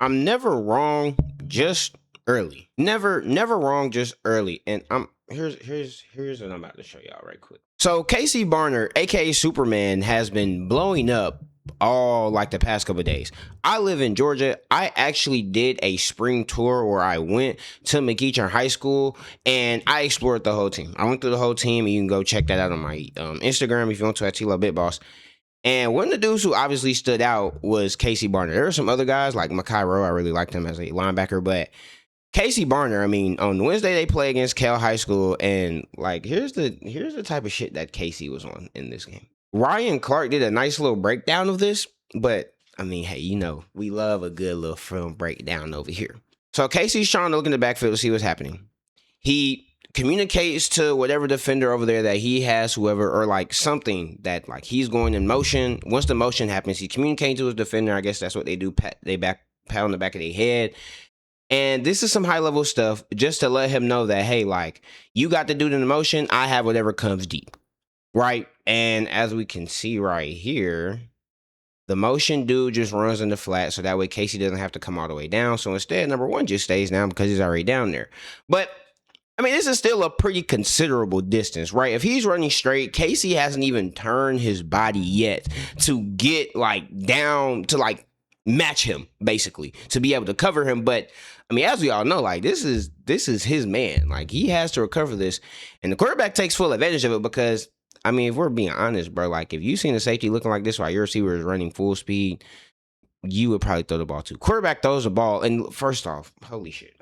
I'm never wrong, just early. Never wrong, just early. And here's what I'm about to show y'all right quick. So Casey Barner, aka Superman, has been blowing up all like the past couple of days. I live in Georgia. I actually did a spring tour where I went to McEachern High School and I explored the whole team. I went through the whole team, and you can go check that out on my Instagram if you want to at tlowe Bitboss. And one of the dudes who obviously stood out was Casey Barner. There were some other guys like Makai Rowe. I really liked him as a linebacker, but Casey Barner, I mean, on Wednesday they play against Cal High School, and like here's the type of shit that Casey was on in this game. Ryan Clark did a nice little breakdown of this, but I mean, hey, we love a good little film breakdown over here. So Casey's trying to look in the backfield to see what's happening. He communicates to whatever defender over there that he has, whoever, or like something that like he's going in motion. Once the motion happens, he's communicating to his defender. I guess that's what they do. Pat on the back of their head. And this is some high level stuff just to let him know that, hey, like you got the dude in the motion. I have whatever comes deep. Right. And as we can see right here, the motion dude just runs in the flat. So that way Casey doesn't have to come all the way down. So instead, number one just stays down because he's already down there. But I mean, this is still a pretty considerable distance, right? If he's running straight, Casey hasn't even turned his body yet to get like down to like match him, basically, to be able to cover him. But I mean, as we all know, like this is his man. Like he has to recover this, and the quarterback takes full advantage of it because I mean, if we're being honest, bro, like if you seen a safety looking like this while your receiver is running full speed, you would probably throw the ball too. Quarterback throws the ball, and first off, holy shit.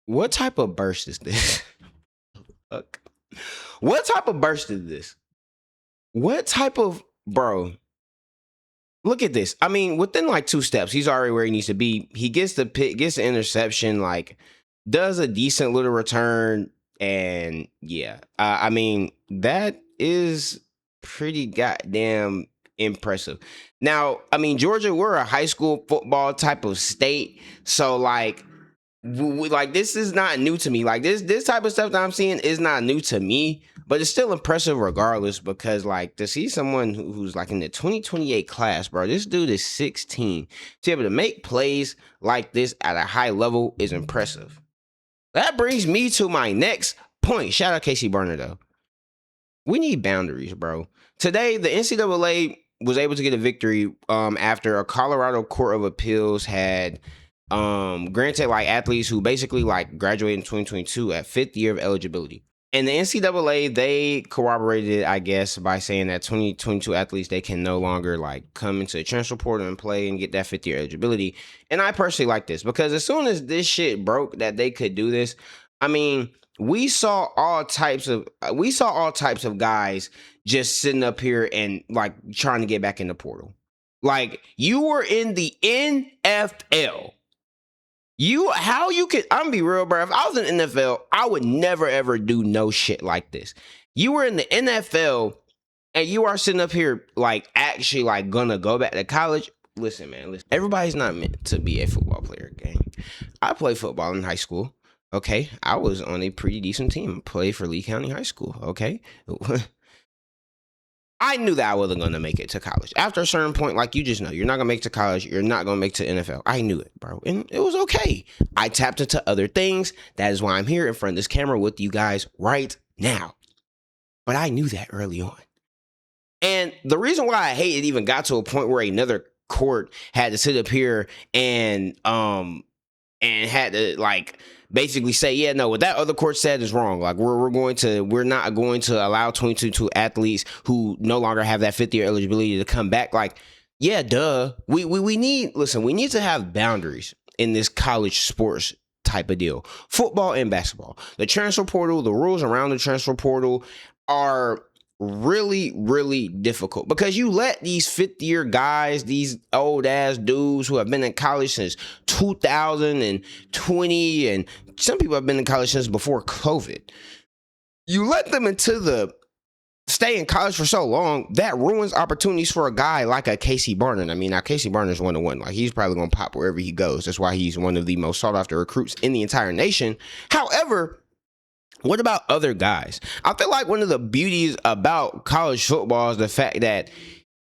What type of burst is this? Look. What type of burst is this? What type of, bro? Look at this. I mean, within like 2 steps, he's already where he needs to be. He gets the pick, gets the interception, like does a decent little return, and yeah, I mean that is pretty goddamn impressive. Now, I mean, Georgia, we're a high school football type of state, so like. Like this is not new to me. Like this type of stuff that I'm seeing is not new to me, but it's still impressive regardless because like to see someone who's like in the 2028 class, bro, this dude is 16. To be able to make plays like this at a high level is impressive. That brings me to my next point. Shout out Casey Barner though. We need boundaries, bro. Today, the NCAA was able to get a victory after a Colorado Court of Appeals had granted like athletes who basically like graduated in 2022 at 5th year of eligibility. And the NCAA, they corroborated, I guess, by saying that 2022 athletes, they can no longer like come into the transfer portal and play and get that 5th year eligibility. And I personally like this because as soon as this shit broke that they could do this, I mean, we saw all types of guys just sitting up here and like trying to get back in the portal. Like you were in the NFL. I'm gonna be real, bro. If I was in the NFL, I would never ever do no shit like this. You were in the NFL and you are sitting up here like actually like gonna go back to college. Listen, man, listen. Everybody's not meant to be a football player, gang. I played football in high school. Okay. I was on a pretty decent team. Played for Lee County High School. Okay. I knew that I wasn't going to make it to college. After a certain point, like you just know, you're not going to make it to college. You're not going to make it to NFL. I knew it, bro. And it was okay. I tapped into other things. That is why I'm here in front of this camera with you guys right now. But I knew that early on. And the reason why I hate it even got to a point where another court had to sit up here and had to like basically say, yeah, no, what that other court said is wrong. Like we're not going to allow 22 athletes who no longer have that 5th year eligibility to come back. Like, yeah, duh. We need to have boundaries in this college sports type of deal. Football and basketball. The transfer portal, the rules around the transfer portal are really, really difficult because you let these 5th year guys, these old ass dudes who have been in college since 2020, and some people have been in college since before COVID. You let them stay in college for so long, that ruins opportunities for a guy like a Casey Barner. I mean, now Casey Barner is 1-1. Like he's probably going to pop wherever he goes. That's why he's one of the most sought after recruits in the entire nation. However, what about other guys? I feel like one of the beauties about college football is the fact that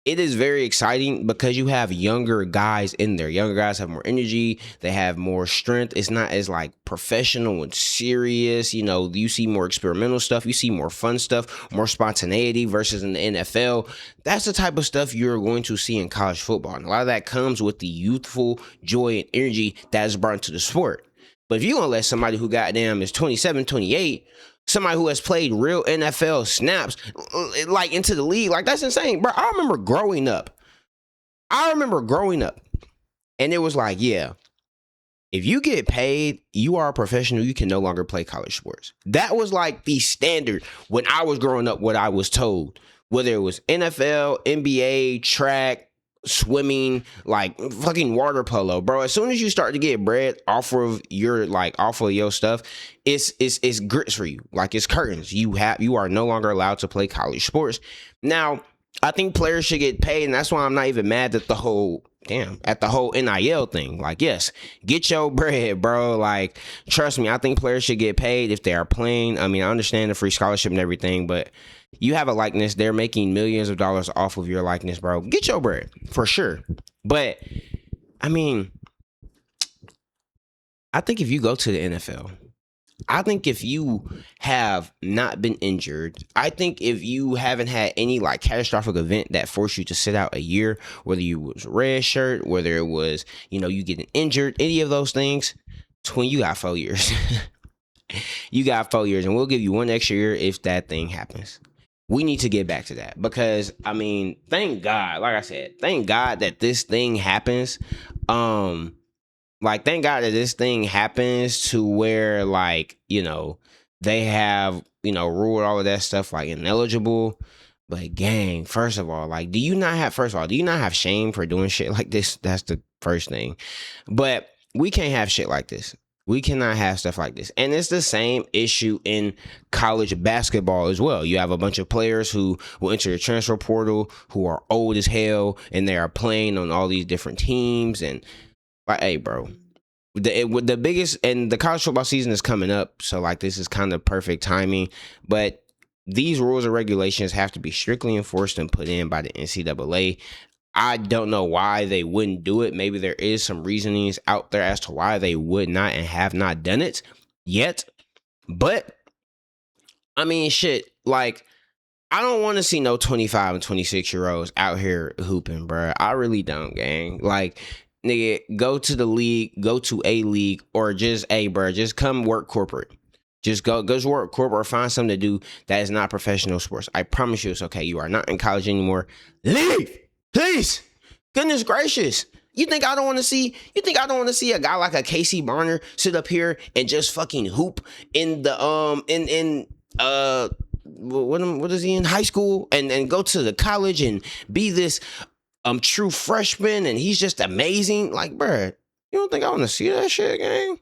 it is very exciting because you have younger guys in there. Younger guys have more energy. They have more strength. It's not as like professional and serious. You know, you see more experimental stuff. You see more fun stuff, more spontaneity versus in the NFL. That's the type of stuff you're going to see in college football. And a lot of that comes with the youthful joy and energy that is brought into the sport. But if you're going to let somebody who goddamn is 27, 28, somebody who has played real NFL snaps, like into the league, like that's insane, bro. I remember growing up, and it was like, yeah, if you get paid, you are a professional, you can no longer play college sports. That was like the standard when I was growing up, what I was told, whether it was NFL, NBA, track, swimming, like fucking water polo, bro. As soon as you start to get bread off of your stuff, it's grits for you. Like it's curtains. You are no longer allowed to play college sports. Now, I think players should get paid, and that's why I'm not even mad at the whole NIL thing. Like, yes, get your bread, bro. Like, trust me, I think players should get paid if they are playing. I mean, I understand the free scholarship and everything, but you have a likeness. They're making millions of dollars off of your likeness, bro. Get your bread for sure. But I mean, I think if you go to the NFL, I think if you have not been injured, I think if you haven't had any like catastrophic event that forced you to sit out a year, whether you was red shirt, whether it was, you getting injured, any of those things, twin, you got 4 years. You got 4 years, and we'll give you one extra year if that thing happens. We need to get back to that because, I mean, thank God, like I said, thank God that this thing happens. Thank God that this thing happens to where, like, they have, ruled all of that stuff, like, ineligible. But, gang, first of all, do you not have shame for doing shit like this? That's the first thing. But we can't have shit like this. We cannot have stuff like this. And it's the same issue in college basketball as well. You have a bunch of players who will enter the transfer portal who are old as hell, and they are playing on all these different teams. And, hey, bro, the biggest, and the college football season is coming up. So, this is kind of perfect timing. But these rules and regulations have to be strictly enforced and put in by the NCAA. I don't know why they wouldn't do it. Maybe there is some reasonings out there as to why they would not and have not done it yet. But, I mean, shit, I don't want to see no 25 and 26-year-olds out here hooping, bro. I really don't, gang. Nigga, go to the league, go to a league, or just, bro, just come work corporate. Just go to work corporate or find something to do that is not professional sports. I promise you it's okay. You are not in college anymore. Leave! Please, goodness gracious. You think I don't want to see a guy like a Casey Barner sit up here and just fucking hoop in the what is he in high school and go to the college and be this true freshman and he's just amazing? Like, bruh, you don't think I want to see that shit, gang?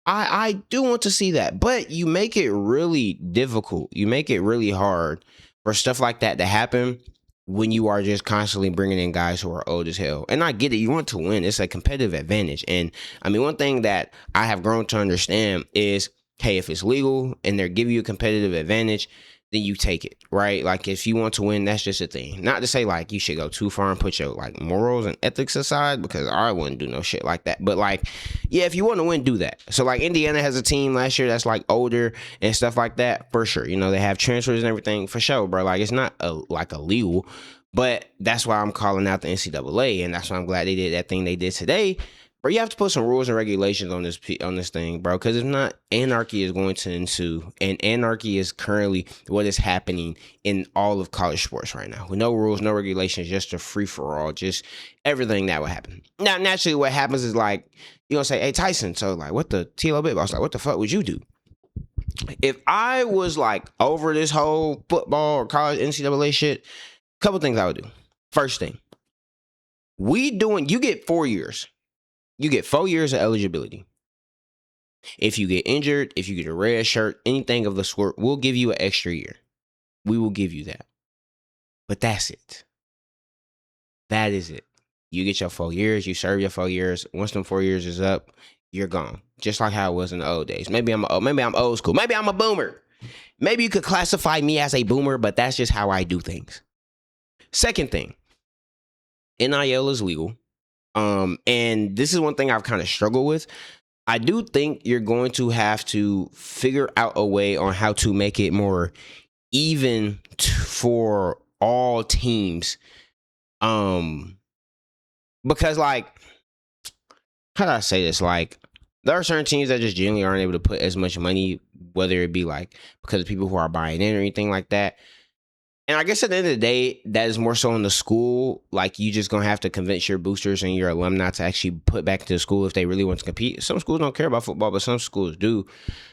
I do want to see that, but you make it really difficult. You make it really hard for stuff like that to happen when you are just constantly bringing in guys who are old as hell. And I get it. You want to win. It's a competitive advantage. And I mean, one thing that I have grown to understand is, hey, if it's legal and they're giving you a competitive advantage, then you take it, right? If you want to win, that's just a thing. Not to say you should go too far and put your morals and ethics aside, because I wouldn't do no shit like that. But yeah, if you want to win, do that. So Indiana has a team last year that's older and stuff like that, for sure. They have transfers and everything, for sure, bro. It's not illegal, but that's why I'm calling out the NCAA, and that's why I'm glad they did that thing they did today. Bro, you have to put some rules and regulations on this thing, bro, because if not, anarchy is going to ensue, and anarchy is currently what is happening in all of college sports right now. With no rules, no regulations, just a free-for-all, just everything that would happen. Now, naturally, what happens is, you're going to say, hey, Tyson, so, what the tlowe bit boss, what the fuck would you do? If I was, over this whole football or college NCAA shit, a couple things I would do. First thing, you get 4 years. You get 4 years of eligibility. If you get injured, if you get a red shirt, anything of the sort, we'll give you an extra year. We will give you that. But that's it. That is it. You get your 4 years, you serve your 4 years. Once them 4 years is up, you're gone. Just like how it was in the old days. Maybe I'm old school. Maybe I'm a boomer. Maybe you could classify me as a boomer, but that's just how I do things. Second thing, NIL is legal. And this is one thing I've kind of struggled with. I do think you're going to have to figure out a way on how to make it more even for all teams. Because like, how do I say this? Like, there are certain teams that just generally aren't able to put as much money, whether it be like because of people who are buying in or anything like that. And I guess at the end of the day, that is more so in the school. Like, you just gonna have to convince your boosters and your alumni to actually put back into the school if they really want to compete. Some schools don't care about football, but some schools do.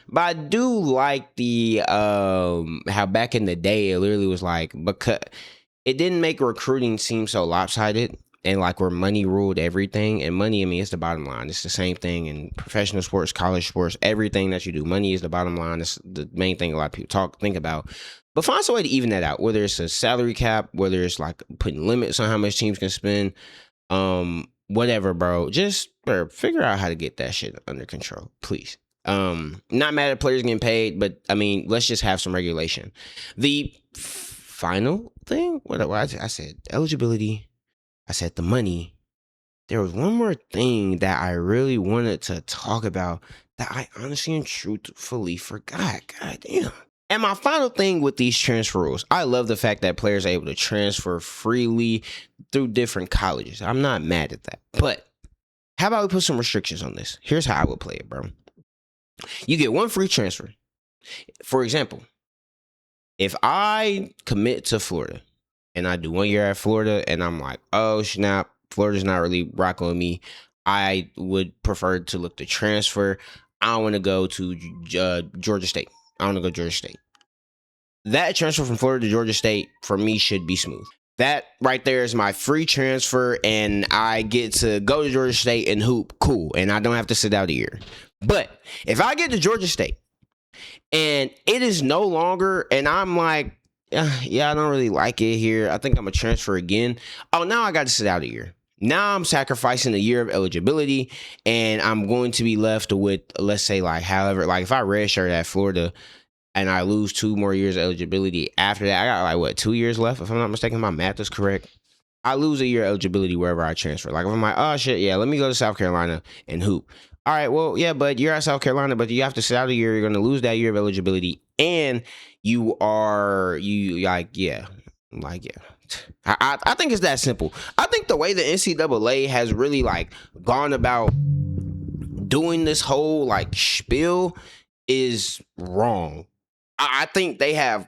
But I do like the how back in the day it literally was like, because it didn't make recruiting seem so lopsided and like where money ruled everything. And money, I mean, it's the bottom line. It's the same thing in professional sports, college sports, everything that you do. Money is the bottom line. It's the main thing a lot of people think about. But find some way to even that out, whether it's a salary cap, whether it's like putting limits on how much teams can spend, whatever, bro. Just figure out how to get that shit under control, please. Not mad at players getting paid, but I mean, let's just have some regulation. The final thing, what I said, eligibility. I said the money. There was one more thing that I really wanted to talk about that I honestly and truthfully forgot. God damn. And my final thing with these transfer rules, I love the fact that players are able to transfer freely through different colleges. I'm not mad at that. But how about we put some restrictions on this? Here's how I would play it, bro. You get one free transfer. For example, if I commit to Florida and I do 1 year at Florida and I'm like, oh, snap, Florida's not really rocking with me, I would prefer to look to transfer. I want to go to Georgia State. I want to go Georgia State. That transfer from Florida to Georgia State for me should be smooth. That right there is my free transfer, and I get to go to Georgia State and hoop. Cool, and I don't have to sit out a year. But if I get to Georgia State and it is no longer, and I'm like, yeah, I don't really like it here, I think I'm gonna transfer again. Oh, now I got to sit out a year. Now I'm sacrificing a year of eligibility, and I'm going to be left with, let's say, like, however, like if I redshirt at Florida and I lose 2 more years of eligibility after that, I got like, what, 2 years left? If I'm not mistaken, my math is correct. I lose a year of eligibility wherever I transfer. Like if I'm like, oh shit, yeah, let me go to South Carolina and hoop. All right, well, yeah, but you're at South Carolina, but you have to sit out a year. You're going to lose that year of eligibility, and I think it's that simple. I think the way the NCAA has really like gone about doing this whole like spiel is wrong. I think they have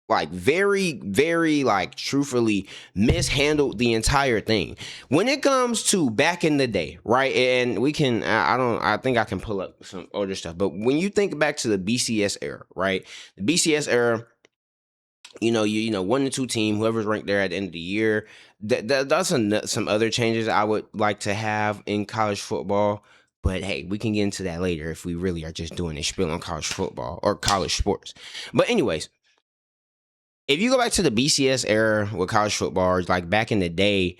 like very, very like truthfully mishandled the entire thing. When it comes to back in the day, right? And we can, I think I can pull up some older stuff, but when you think back to the BCS era, right? The BCS era, you know, 1 to 2 team, whoever's ranked there at the end of the year. That's some other changes I would like to have in college football. But hey, we can get into that later if we really are just doing a spiel on college football or college sports. But anyways, if you go back to the BCS era with college football, like back in the day,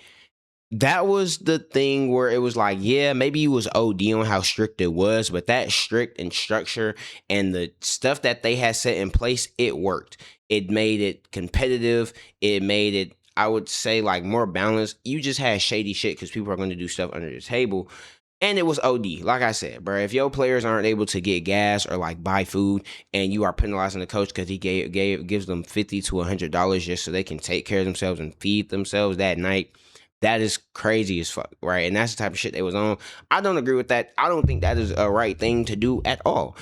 that was the thing where it was like, yeah, maybe it was OD on how strict it was, but that strict and structure and the stuff that they had set in place, it worked. It made it competitive. It made it, I would say, like more balanced. You just had shady shit because people are going to do stuff under the table. And it was OD. Like I said, bro, if your players aren't able to get gas or like buy food and you are penalizing the coach because he gives them $50 to $100 just so they can take care of themselves and feed themselves that night, that is crazy as fuck, right? And that's the type of shit they was on. I don't agree with that. I don't think that is a right thing to do at all.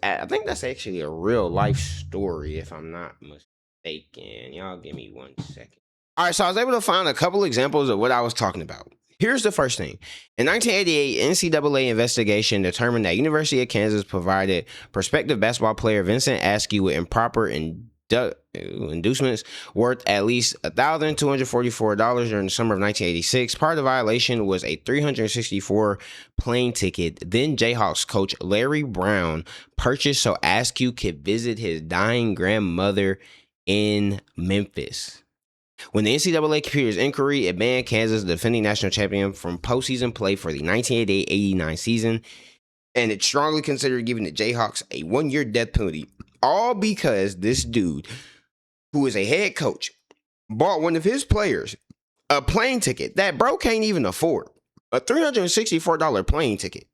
I think that's actually a real life story, if I'm not mistaken. Y'all give me 1 second. All right, so I was able to find a couple examples of what I was talking about. Here's the first thing. In 1988, NCAA investigation determined that University of Kansas provided prospective basketball player Vincent Askew with improper inducements worth at least $1,244 during the summer of 1986. Part of the violation was a $364 plane ticket then Jayhawks coach Larry Brown purchased so Askew could visit his dying grandmother in Memphis. When the NCAA computers inquiry, it banned Kansas, the defending national champion, from postseason play for the 1988-89 season, and it strongly considered giving the Jayhawks a 1-year death penalty, all because this dude, who is a head coach, bought one of his players a plane ticket that bro can't even afford. A $364 plane ticket.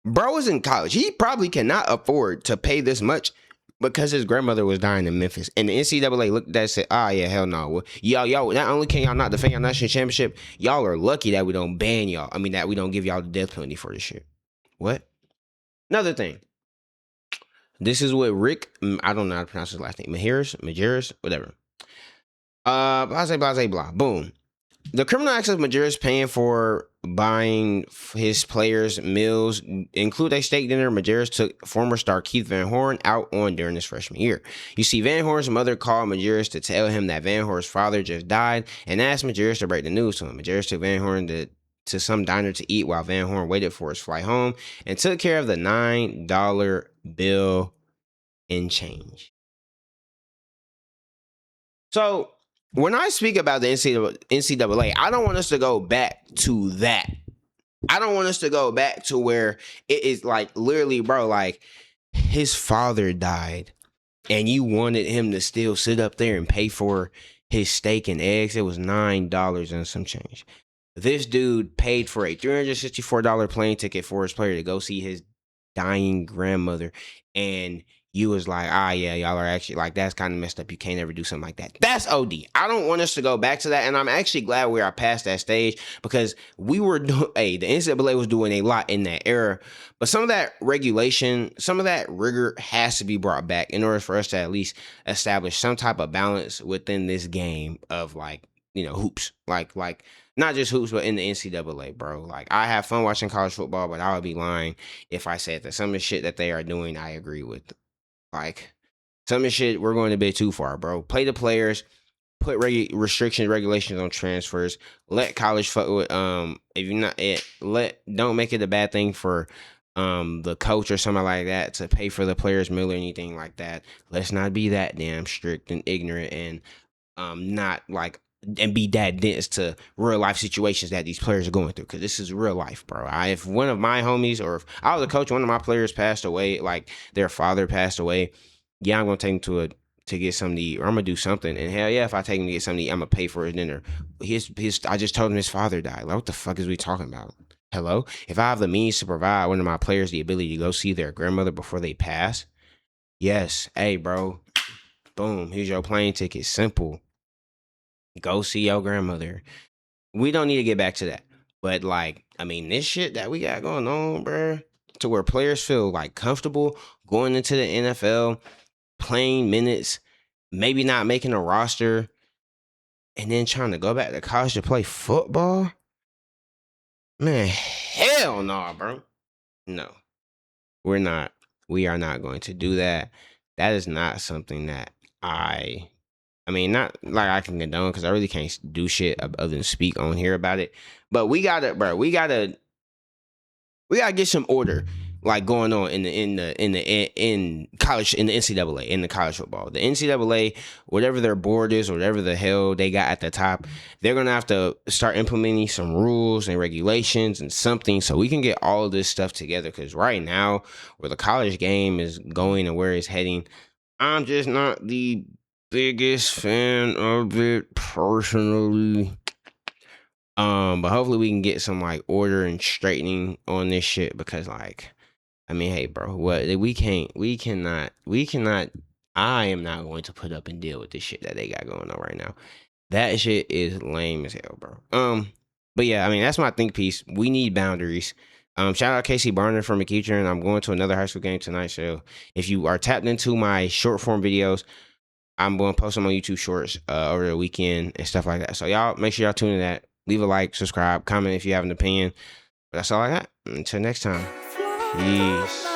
Bro is in college. He probably cannot afford to pay this much because his grandmother was dying in Memphis. And the NCAA looked at that and said, yeah, hell no. Well, y'all, not only can y'all not defend your national championship, y'all are lucky that we don't ban y'all. I mean, that we don't give y'all the death penalty for this shit. What? Another thing. This is what Rick, I don't know how to pronounce his last name. Majerus, whatever. Blah. Boom. The criminal acts of Majerus paying for buying his players' meals include a steak dinner Majerus took former star Keith Van Horn out on during his freshman year. You see, Van Horn's mother called Majerus to tell him that Van Horn's father just died and asked Majerus to break the news to him. Majerus took Van Horn to some diner to eat while Van Horn waited for his flight home and took care of the $9 bill and change. So, when I speak about the NCAA, I don't want us to go back to that. I don't want us to go back to where it is like literally, bro, like his father died and you wanted him to still sit up there and pay for his steak and eggs. It was $9 and some change. This dude paid for a $364 plane ticket for his player to go see his dying grandmother, and you was like, yeah, y'all are actually like, that's kind of messed up. You can't ever do something like that. That's OD. I don't want us to go back to that. And I'm actually glad we are past that stage because we were the NCAA was doing a lot in that era. But some of that regulation, some of that rigor has to be brought back in order for us to at least establish some type of balance within this game of like, hoops. Like not just hoops, but in the NCAA, bro. Like, I have fun watching college football, but I would be lying if I said that some of the shit that they are doing, I agree with. Like, some of the shit, we're going a bit too far, bro. Play the players, put restrictions, regulations on transfers. Let college fuck with, if you're not, don't make it a bad thing for the coach or something like that to pay for the players' meal or anything like that. Let's not be that damn strict and ignorant and not like, and be that dense to real life situations that these players are going through, because this is real life, bro. If one of my homies, or if I was a coach, one of my players passed away, like their father passed away, yeah, I'm gonna take him to get something to eat, or I'm gonna do something. And hell yeah, if I take him to get something to eat, I'm gonna pay for his dinner. I just told him his father died. Like, what the fuck is we talking about? Hello? If I have the means to provide one of my players the ability to go see their grandmother before they pass, yes, hey, bro, boom, here's your plane ticket. Simple. Go see your grandmother. We don't need to get back to that. But like, I mean, this shit that we got going on, bro, to where players feel like comfortable going into the NFL, playing minutes, maybe not making a roster, and then trying to go back to college to play football. Man, hell no, bro. No, we're not. We are not going to do that. That is not something that not like I can condone, because I really can't do shit other than speak on here about it. But we gotta get some order like going on in college, in the NCAA, in the college football. The NCAA, whatever their board is, or whatever the hell they got at the top, they're gonna have to start implementing some rules and regulations and something so we can get all of this stuff together. Because right now, where the college game is going and where it's heading, I'm just not the biggest fan of it personally. But hopefully we can get some like order and straightening on this shit, because like, I mean, hey bro, we cannot I am not going to put up and deal with this shit that they got going on right now. That shit is lame as hell, bro. But yeah, I mean, that's my think piece. We need boundaries. Shout out Casey Barner from McEachern. I'm going to another high school game tonight, so if you are tapped into my short form videos, I'm going to post them on YouTube Shorts over the weekend and stuff like that. So y'all make sure y'all tune in that. Leave a like, subscribe, comment if you have an opinion. But that's all I got. Until next time. Peace.